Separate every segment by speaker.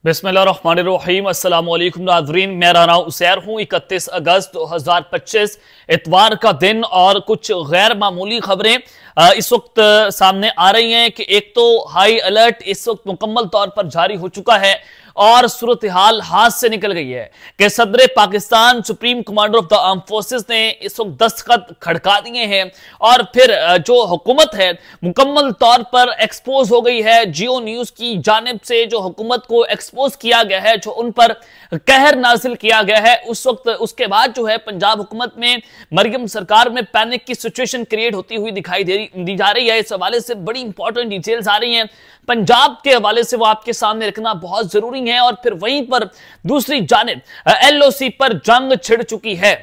Speaker 1: बिस्मिल्लाहिर्रहमानिर्रहीम। अस्सलाम वालेकुम नाज़रीन, मैं राना उसैर हूँ। 31 अगस्त 2025 इतवार का दिन और कुछ गैर मामूली खबरें इस वक्त सामने आ रही हैं कि एक तो हाई अलर्ट इस वक्त मुकम्मल तौर पर जारी हो चुका है और सूरत हाल हाथ से निकल गई है कि सदर Pakistan supreme commander of the arm forces ने इस वक्त दस्तखत खड़का दिए हैं और फिर जो हुकूमत है मुकम्मल तौर पर एक्सपोज हो गई है। जियो न्यूज की जानिब से जो हुकूमत को एक्सपोज किया गया है, जो उन पर कहर नाजिल किया गया है, उस वक्त उसके बाद जो है पंजाब हुकूमत में मरियम सरकार में पैनिक की सिचुएशन क्रिएट होती हुई दिखाई दी जा रही है। इस हवाले से बड़ी इंपॉर्टेंट डिटेल्स आ रही हैं पंजाब के हवाले से, वो आपके सामने रखना बहुत जरूरी है। और फिर वहीं पर दूसरी जानिब एलओसी पर जंग छिड़ चुकी है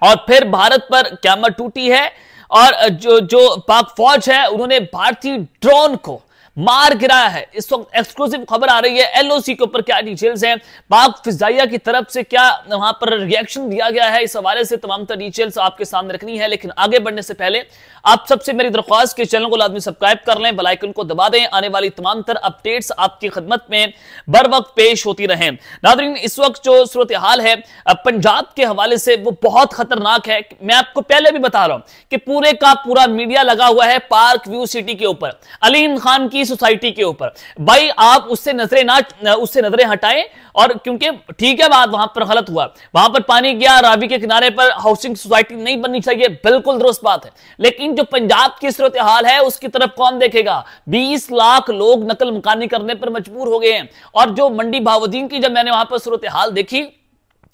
Speaker 1: और फिर भारत पर क़यामत टूटी है और जो पाक फौज है उन्होंने भारतीय ड्रोन को मार गिराया है। इस वक्त एक्सक्लूसिव खबर आ रही है एलओसी के ऊपर क्या डिटेल्स हैं, पाक फिजाइया की तरफ से क्या वहां पर रिएक्शन दिया गया है, इस हवाले से तमाम तर डिटेल्स आपके सामने रखनी है। लेकिन आगे बढ़ने से पहले आप सबसे मेरी दरख्वास्त के चैनल को लाजमी सब्सक्राइब कर लें, बेल आइकन को दबा दें, आने वाली तमाम तर अपडेट्स आपकी खिदमत में बर वक्त पेश होती रहें। नाज़रीन, इस वक्त जो सूरत हाल है पंजाब के हवाले से वो बहुत खतरनाक है। मैं आपको पहले भी बता रहा हूं कि पूरे का पूरा मीडिया लगा हुआ है पार्क व्यू सिटी के ऊपर, अलीम खान की सोसाइटी के ऊपर। भाई आप उससे नजरें हटाएं। और क्योंकि ठीक है बात वहां पर गलत हुआ, वहां पर पानी गया, रावी के किनारे पर हाउसिंग सोसाइटी नहीं बननी चाहिए, बिल्कुल दुरुस्त बात है। लेकिन जो पंजाब की सूरत हाल है उसकी तरफ कौन देखेगा? 20 लाख लोग नकल मकानी करने पर मजबूर हो गए हैं। और जो मंडी भावुद्दीन की जब मैंने वहां पर सूरत हाल देखी,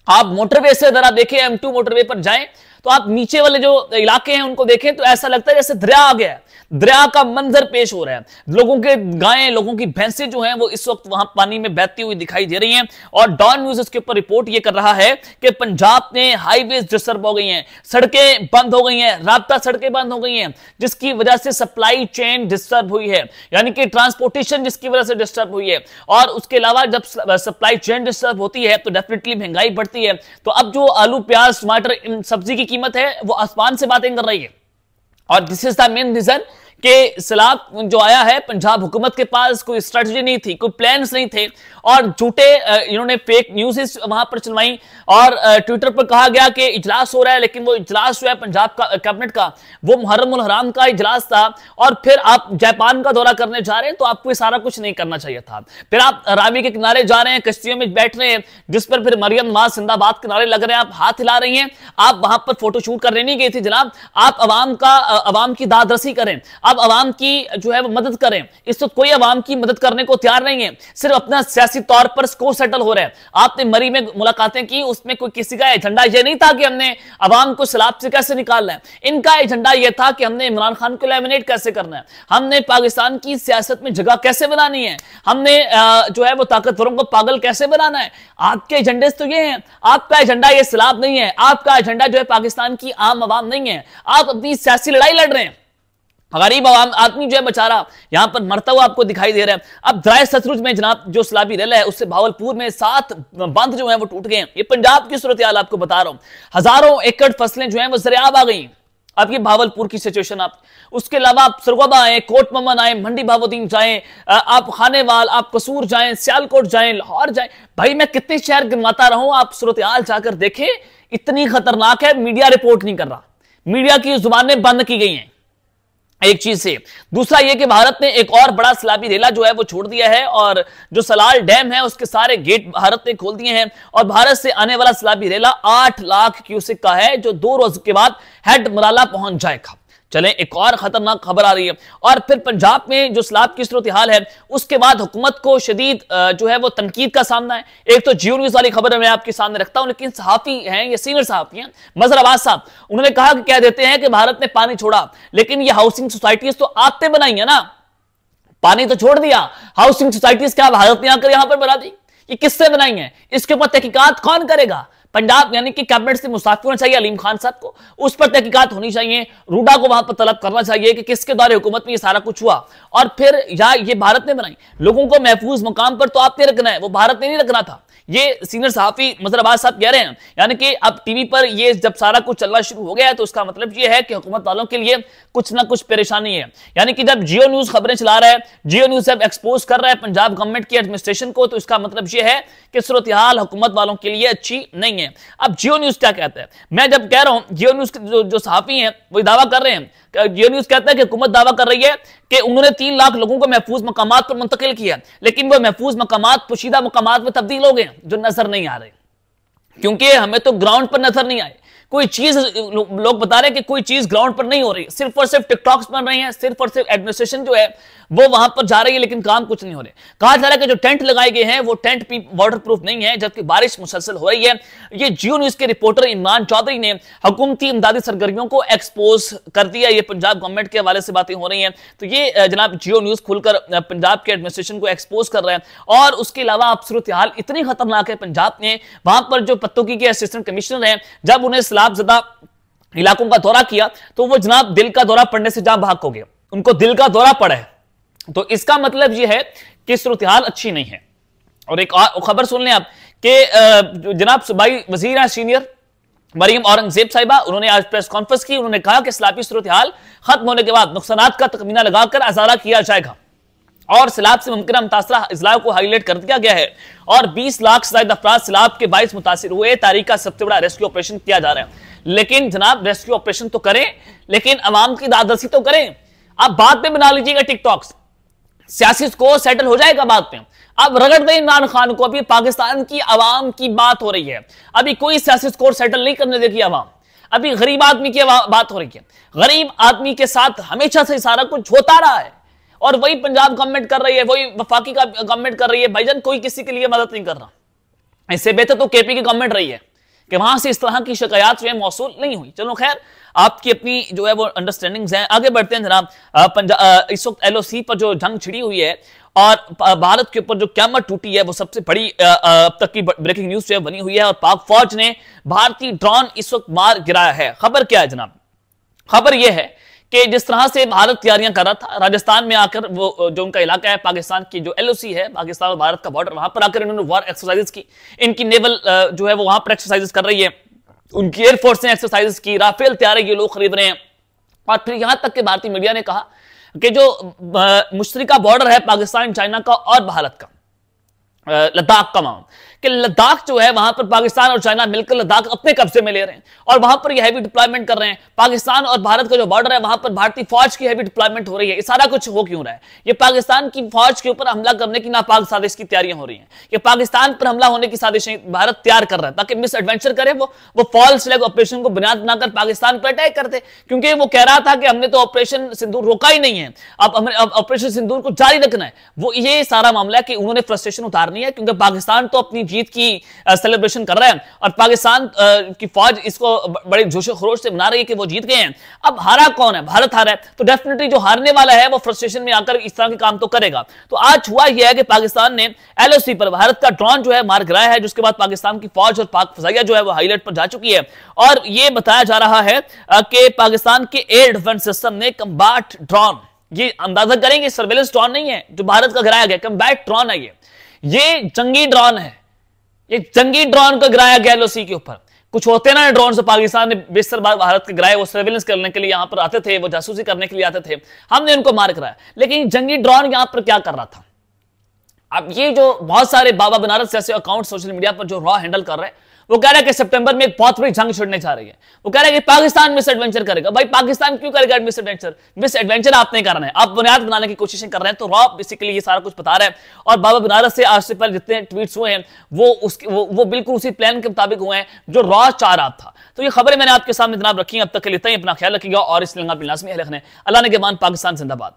Speaker 1: आप मोटरवे से जरा देखें, M2 मोटरवे पर जाएं तो आप नीचे वाले जो इलाके हैं उनको देखें तो ऐसा लगता है जैसे दरिया आ गया है, दरिया का मंजर पेश हो रहा है। लोगों के गायें, लोगों की भैंसें जो हैं वो इस वक्त वहां पानी में बहती हुई दिखाई दे रही हैं। और डॉन न्यूज इसके ऊपर रिपोर्ट ये कर रहा है कि पंजाब में हाईवेज डिस्टर्ब हो गई हैं, सड़कें बंद हो गई हैं, राब्ता सड़कें बंद हो गई हैं, जिसकी वजह से सप्लाई चेन डिस्टर्ब हुई है, यानी कि ट्रांसपोर्टेशन जिसकी वजह से डिस्टर्ब हुई है। और उसके अलावा जब सप्लाई चेन डिस्टर्ब होती है तो डेफिनेटली महंगाई बढ़ती है। तो अब जो आलू, प्याज, टमाटर, सब्जी की कीमत है वो आसमान से बातें कर रही है। और this is the main reason कि सैलाब जो आया है, पंजाब हुकूमत के पास कोई स्ट्रेटजी नहीं थी, कोई प्लान्स नहीं थे और झूठे इन्होंने फेक न्यूज़ वहां पर चलवाई। और ट्विटर पर कहा गया कि इजलास हो रहा है, लेकिन वो इजलास जो है पंजाब का कैबिनेट का वो मुहर्रम उल हराम का इजलास था। और फिर आप जापान का दौरा करने जा रहे हैं तो आपको ये सारा कुछ नहीं करना चाहिए था। फिर आप रावी के किनारे जा रहे हैं, कश्तियों में बैठ रहे हैं, जिस पर फिर मरियम नवाज जिंदाबाद के नारे लग रहे हैं, आप हाथ हिला रही हैं। आप वहां पर फोटोशूट करने नहीं गई थी जनाब, आप अवाम की दादरसी करें, अब अवाम की जो है वो मदद करें। इस वक्त कोई अवाम की मदद करने को तैयार नहीं है, सिर्फ अपना सियासी तौर पर स्कोर सेटल हो रहा है। आपने मरी में मुलाकातें की, उसमें कोई किसी का एजेंडा ये नहीं था कि हमने अवाम को सैलाब से कैसे निकालना है। इनका एजेंडा यह था कि हमने इमरान खान को एलिमिनेट कैसे करना है, हमने पाकिस्तान की सियासत में जगह कैसे बनानी है, हमने जो है वो ताकतवरों को पागल कैसे बनाना है। आपके एजेंडे तो ये हैं, आपका एजेंडा ये सैलाब नहीं है, आपका एजेंडा जो है पाकिस्तान की आम आवाम नहीं है। आप अपनी सियासी लड़ाई लड़ रहे हैं, गरीब आदमी जो है बेचारा यहां पर मरता हुआ आपको दिखाई दे रहा है। अब दरिया सतलुज में जनाब जो सैलाबी रैला है उससे भावलपुर में 7 बंद जो है वो टूट गए हैं। ये पंजाब की सूरत हाल आपको बता रहा हूं, हजारों एकड़ फसलें जो हैं वो ज़रियाब आ गई। अब ये भावलपुर की सिचुएशन आप, उसके अलावा आप सरगोदा आए, कोट ममन आए, मंडी भावुद्दीन जाएं, आप खानेवाल, आप कसूर जाएं, सियालकोट जाएं, लाहौर जाएं, भाई मैं कितने शहर गिनवाता रहूं, आप सूरत हाल जाकर देखें, इतनी खतरनाक है। मीडिया रिपोर्ट नहीं कर रहा, मीडिया की जुबानें बंद की गई हैं एक चीज से। दूसरा यह कि भारत ने एक और बड़ा सैलाबी रेला जो है वो छोड़ दिया है और जो सलाल डैम है उसके सारे गेट भारत ने खोल दिए हैं और भारत से आने वाला सैलाबी रेला 8 लाख क्यूसेक का है, जो 2 रोज के बाद हेड मराला पहुंच जाएगा। चलें, एक और खतरनाक खबर आ रही है। और फिर पंजाब में जो सैलाब की सूरत हाल है उसके बाद हुकूमत को शदीद जो है वो तनकीद का सामना है। एक तो जियो न्यूज वाली खबर मैं आपके सामने रखता हूं, लेकिन सहाफी हैं, ये सीनियर सहाफी हैं, मजहर अब्बास साहब, उन्होंने कहा कि कह देते हैं कि भारत ने पानी छोड़ा, लेकिन ये हाउसिंग सोसाइटीज तो आपने बनाई है ना, पानी तो छोड़ दिया, हाउसिंग सोसाइटीज क्या भारत ने आकर यहां पर बना दी? ये किससे बनाई है? इसके ऊपर तहकीकात कौन करेगा? पंजाब यानी कि कैबिनेट से मुस्ताफी होना चाहिए अलीम खान साहब को, उस पर तहकीकात होनी चाहिए, रूडा को वहां पर तलब करना चाहिए कि किसके दौरे हुकूमत में ये सारा कुछ हुआ। और फिर या ये भारत ने बनाई, लोगों को महफूज मुकाम पर तो आपने रखना है, वो भारत ने नहीं रखना था। ये सीनियर सहाफी मजहर अब्बास साहब कह रहे हैं। यानी कि अब टीवी पर ये जब सारा कुछ चलना शुरू हो गया है तो उसका मतलब ये है कि हुकूमत वालों के लिए कुछ ना कुछ परेशानी है। यानी कि जब जियो न्यूज खबरें चला रहा है, जियो न्यूज जब एक्सपोज कर रहा है पंजाब गवर्नमेंट की एडमिनिस्ट्रेशन को, तो इसका मतलब ये है कि सूरत हाल हुकूमत वालों के लिए अच्छी नहीं है। अब जियो न्यूज क्या कहता है, मैं जब कह रहा हूं जियो न्यूज के जो सहाफी हैं वो दावा कर रहे हैं, जियो न्यूज कहता है कि हुकूमत दावा कर रही है कि उन्होंने 3 लाख लोगों को महफूज मकामात पर मुंतकिल किया, लेकिन वो महफूज मकामात पोशीदा मकामात में तब्दील हो गए जो नजर नहीं आ रहे, क्योंकि हमें तो ग्राउंड पर नजर नहीं आए। कोई चीज लोग बता रहे हैं कि कोई चीज ग्राउंड पर नहीं हो रही, सिर्फ और सिर्फ टिकटॉक्स बन रही हैं, सिर्फ और सिर्फ एडमिनिस्ट्रेशन जो है वो वहां पर जा रही है, लेकिन काम कुछ नहीं हो रहे। कहा जा रहा है कि जो टेंट लगाए गए हैं वो टेंट भी वाटर प्रूफ नहीं है, जबकि बारिश मुसलसल हो रही है। ये जियो न्यूज के रिपोर्टर इमरान चौधरी ने हुकूमती इमदादी सरगर्मियों को एक्सपोज कर दिया। ये पंजाब गवर्नमेंट के हवाले से बातें हो रही हैं, तो ये जनाब जियो न्यूज खुलकर पंजाब के एडमिनिस्ट्रेशन को एक्सपोज कर रहे हैं। और उसके अलावा अब सूरत हाल इतनी खतरनाक है पंजाब में, वहां पर जो पत्तोकी के असिस्टेंट कमिश्नर हैं, जब उन्हें सैलाबज़दा इलाकों का दौरा किया तो वो जनाब दिल का दौरा पड़ने से जहां भाग हो गए, उनको दिल का दौरा पड़ा है। तो इसका मतलब यह है कि सूरत हाल अच्छी नहीं है। और एक खबर सुन लें आप कि जनाब सूबाई वजीर हैं सीनियर मरीम औरंगजेब साहिबा, उन्होंने आज प्रेस कॉन्फ्रेंस की। उन्होंने कहा कि सैलाबी सूरत हाल खत्म होने के बाद नुकसानात का तखमीना लगाकर अजारा किया जाएगा और सैलाब से मुमकिन मुतासरा अजला को हाईलाइट कर दिया गया है और 20 लाख से ज्यादा अफराद सैलाब के बाइस मुतासिर हुए। तारीख का सबसे बड़ा रेस्क्यू ऑपरेशन किया जा रहा है, लेकिन जनाब रेस्क्यू ऑपरेशन तो करें, लेकिन अवाम की दादरसी तो करें। आप बाद में बना लीजिएगा टिकटॉक्स, सियासी स्कोर सेटल हो जाएगा बाद में। अब रगड़ दे इमरान खान को, अभी पाकिस्तान की आवाम की बात हो रही है, अभी कोई सियासी स्कोर सेटल नहीं करने देगी आवाम, अभी गरीब आदमी की बात हो रही है। गरीब आदमी के साथ हमेशा से सारा कुछ होता रहा है और वही पंजाब गवर्नमेंट कर रही है, वही वफाकी का गवर्नमेंट कर रही है। भाईजान कोई किसी के लिए मदद नहीं कर रहा, इससे बेहतर तो केपी की गवर्नमेंट रही है कि वहां से इस तरह की शिकायत जो है मौसूल नहीं हुई। चलो खैर, आपकी अपनी जो है वो अंडरस्टैंडिंग्स हैं। आगे बढ़ते हैं जनाब। इस वक्त एलओसी पर जो जंग छिड़ी हुई है और भारत के ऊपर जो क़यामत टूटी है, वो सबसे बड़ी अब तक की ब्रेकिंग न्यूज जो है बनी हुई है। और पाक फौज ने भारतीय ड्रोन इस वक्त मार गिराया है। खबर क्या है जनाब? खबर यह है कि जिस तरह से भारत तैयारियां कर रहा था, राजस्थान में आकर वो जो उनका इलाका है, पाकिस्तान की जो एलओसी है, पाकिस्तान और भारत का बॉर्डर, वहां पर आकर इन्होंने वॉर एक्सरसाइजेस की। इनकी नेवल जो है वो वहां पर एक्सरसाइजेस कर रही है, उनकी एयरफोर्स ने एक्सरसाइजेस की, राफेल तैयार ये लोग खरीद रहे हैं। और फिर यहां तक कि भारतीय मीडिया ने कहा कि जो मुश्तरका बॉर्डर है पाकिस्तान चाइना का और भारत का, लद्दाख का मामला, कि लद्दाख जो है वहां पर पाकिस्तान और चाइना मिलकर लद्दाख अपने कब्जे में ले रहे हैं और वहां पर ये हैवी डिप्लॉयमेंट कर रहे हैं। पाकिस्तान और भारत का जो बॉर्डर है वहां पर भारतीय फौज की हैवी डिप्लॉयमेंट हो रही है। ये सारा कुछ हो क्यों रहा है? ये पाकिस्तान की फौज के ऊपर हमला करने की नापाक साजिश की तैयारियां हो रही हैं। ये पाकिस्तान पर हमला होने की साजिशें भारत तैयार कर रहा है ताकि मिस एडवेंचर करे, वो फॉल्स फ्लैग ऑपरेशन को बुनियाद बनाकर पाकिस्तान पर अटैक करते, क्योंकि वो कह रहा था कि हमने तो ऑपरेशन सिंदूर रोका ही नहीं है, अब हमें ऑपरेशन सिंदूर को जारी रखना है। वो ये सारा मामला है कि उन्होंने फ्रस्ट्रेशन उतारनी है, क्योंकि पाकिस्तान तो अपनी जीत की सेलिब्रेशन कर रहा है और पाकिस्तान की फौज इसको बड़े जोशो खरोश से मना रही है कि वो जीत गए हैं। अब हारा कौन है? भारत हारा है, तो डेफिनेटली जो हारने वाला है वो फ्रस्ट्रेशन में आकर इस तरह के काम तो करेगा। तो आज हुआ यह है कि पाकिस्तान ने एलओसी पर भारत का ड्रोन जो है मार गिराया है, जिसके बाद पाकिस्तान की फौज और पाक फजाइया जो है वो हाईलाइट पर जा चुकी है। और यह बताया जा रहा है कि पाकिस्तान के एयर डिफेंस सिस्टम ने कम्बैट ड्रोन, ये अंदाजा करेंगे सर्वेलेंस ड्रोन नहीं है जो भारत का गिराया गया, कम्बैट ड्रोन है, ये जंगी ड्रोन है, ये जंगी ड्रोन को गिराया गया एलओसी के ऊपर। कुछ होते ना ड्रोन से पाकिस्तान ने बेशतर बार भारत के गिराए, वो सर्वेलेंस करने के लिए यहां पर आते थे, वो जासूसी करने के लिए आते थे, हमने उनको मार कराया। लेकिन जंगी ड्रोन यहां पर क्या कर रहा था? अब ये जो बहुत सारे बाबा बनारस जैसे अकाउंट सोशल मीडिया पर जो रॉ हैंडल कर रहे हैं, वो कह रहा है कि सितंबर में एक बहुत बड़ी जंग छिड़ने जा रही है। वो कह रहा है कि पाकिस्तान मिस एडवेंचर करेगा। भाई पाकिस्तान क्यों करेगा मिस एडवेंचर? मिस एडवेंचर आपने करना है, आप बुनियाद बनाने की कोशिश कर रहे हैं। तो रॉ बेसिकली ये सारा कुछ बता रहा है। और बाबा बनारस से आज से पहले जितने ट्वीट्स हुए हैं वो बिल्कुल उसी प्लान के मुताबिक हुए हैं जो रॉ चाह रहा था। तो ये खबरें मैंने आपके सामने जनाब रखी हैं। अब तक के लिए अपना ख्याल रखिएगा और इस लाजमी है। अल्लाह ने के मान, पाकिस्तान जिंदाबाद।